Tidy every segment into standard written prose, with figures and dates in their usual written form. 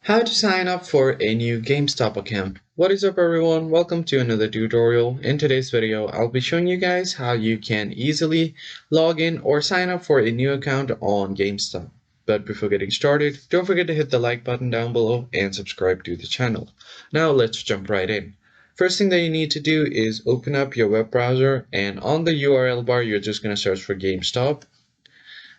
How to sign up for a new Gamestop account. What is up everyone, welcome to another tutorial. In today's video, I'll be showing you guys how you can easily log in or sign up for a new account on Gamestop. But before getting started, don't forget to hit the like button down below and subscribe to the channel. Now let's jump right in. First thing that you need to do is open up your web browser, and on the URL bar you're just going to search for Gamestop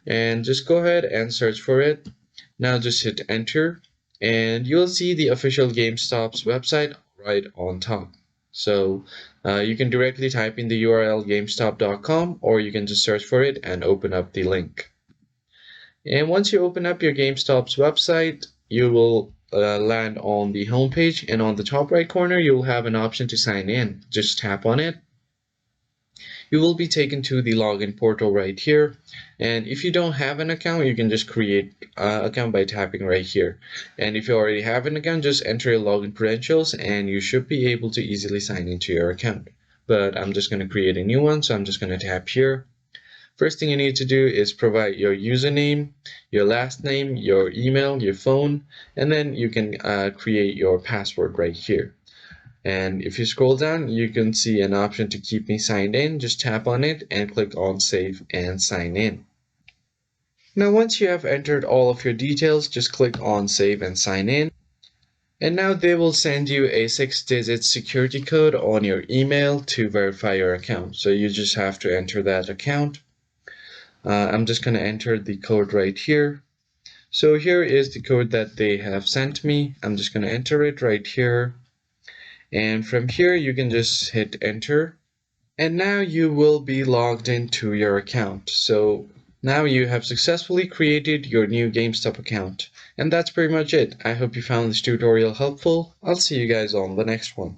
and just go ahead and search for it. Now just hit enter and you'll see the official GameStop's website right on top. So you can directly type in the URL gamestop.com, or you can just search for it and open up the link. And once you open up your GameStop's website, you will land on the homepage, and on the top right corner you'll have an option to sign in. Just tap on it. You will be taken to the login portal right here, and if you don't have an account you can just create an account by tapping right here, and if you already have an account just enter your login credentials and you should be able to easily sign into your account. But I'm just going to create a new one, so I'm just going to tap here. First thing you need to do is provide your username, your last name, your email, your phone, and then you can create your password right here. And if you scroll down, you can see an option to keep me signed in. Just tap on it and click on save and sign in. Now once you have entered all of your details, just click on save and sign in. And now they will send you a 6-digit security code on your email to verify your account. So you just have to enter that account. I'm just going to enter the code right here. So here is the code that they have sent me. I'm just going to enter it right here. And from here you can just hit enter, and now you will be logged into your account. So now you have successfully created your new GameStop account. And that's pretty much it. I hope you found this tutorial helpful. I'll see you guys on the next one.